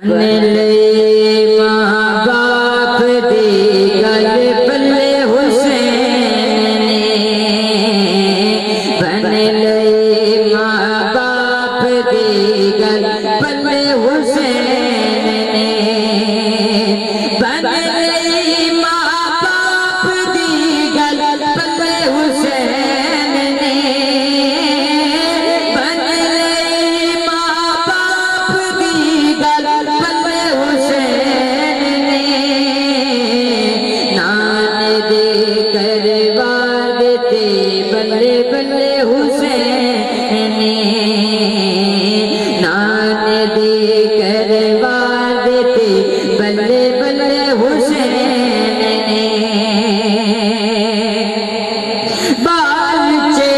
माँ बाप दी गल बल्ले हुसैन बन ले माँ बाप दी गल बल्ले हुसैन बन ले माँ बाप दी गल बल्ले हुसैन बन ले माँ बाप दी गल बल्ले हुसैन नान दे करवा देते बल्ले बल्ले हुसैन नान दे करवा देते बल्ले बल्ले हुसैन बालचे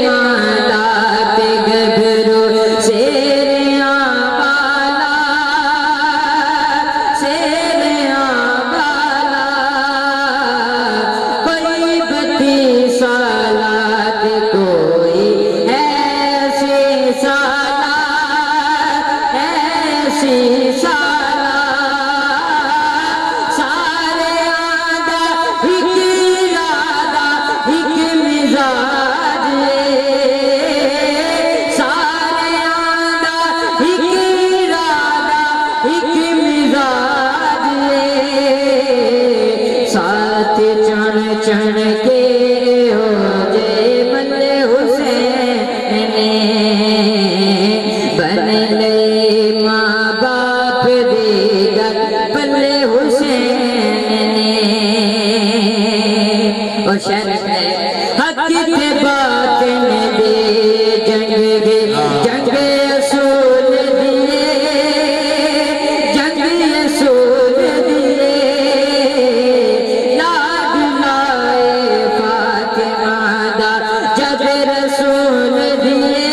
मादात गभरू शेरिया बाला शेरिया बाला कोई बत्ती सालात कोई ऐसी सालात ऐसी सारे आदा हिक इरादा हिक मिजाज सारे आदा हिक इरादा हिक मिजाज साथ चढ़ चढ़ के हो जे बल्ले हुसैन बन ले माँ बाप दी गल बल्ले हुसैन और शर्त है हक के बातिन दे जंग असूल दिए जंग असूल दिए लाड लाए फातिमा दा जब रसूल दिए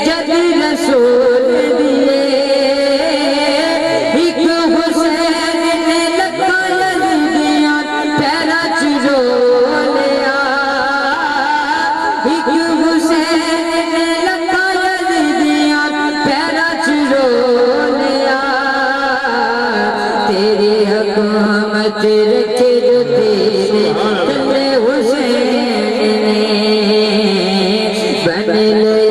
जब रसूल दिए एक हुसैन ने लखा लल्दियां पैरा च रोलिया एक हुसैन ने लखा लल्दियां पैरा च रोलिया तेरी हुकूमत रखे जो तेरे तले हुसैन बन ले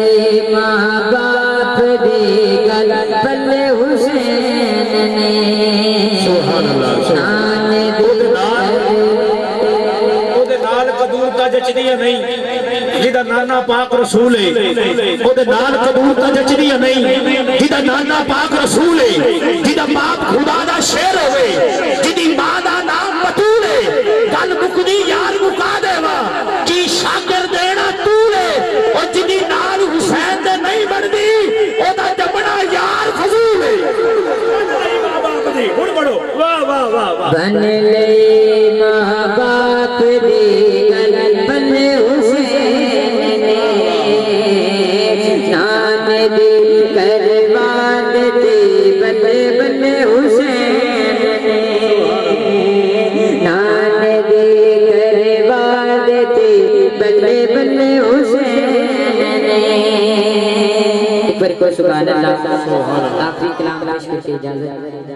माँ बाप दी गल बल्ले हुसैन शान ਉਹਦੇ ਨਾਲ ਕਬੂਲਤਾ ਜਚਦੀਆਂ ਨਹੀਂ ਜਿਹਦਾ ਨਾਨਾ ਪਾਕ ਰਸੂਲ ਹੈ ਉਹਦੇ ਨਾਲ ਕਬੂਲਤਾ ਜਚਦੀਆਂ ਨਹੀਂ ਜਿਹਦਾ ਨਾਨਾ ਪਾਕ ਰਸੂਲ ਹੈ ਜਿਹਦਾ ਬਾਪ ਖੁਦਾ ਦਾ ਸ਼ੇਰ ਹੋਵੇ ਜਿਹਦੀ ਮਾਂ ਦਾ ਨਾਮ ਬਤੂਲ ਹੈ ਗੱਲ ਮੁਕਦੀ ਯਾਰ ਮੁਕਾ ਦੇਵਾ ਕੀ ਸ਼ਾਗਰ ਦੇਣਾ ਤੂੰ ਹੈ ਔਰ ਜਿਹਦੀ ਨਾਲ ਹੁਸੈਨ ਦੇ ਨਹੀਂ ਬਣਦੀ ਉਹਦਾ ਜੰਮਣਾ ਯਾਰ ਫਜ਼ੂਲ ਹੈ ਮਾਂ ਬਾਪ ਦੀ ਹੁਣ ਬੜੋ ਵਾਹ ਵਾਹ ਵਾਹ ਵਾਹ बन ले माँ बाप दी गल बल्ले हुसैन नान दे करवा देते बल्ले बल्ले हुसैन नान दे करवा देते बल्ले बल्ले हुसैन एक बार को सुभान अल्लाह आखिरी कलाम पेश करके इजाजत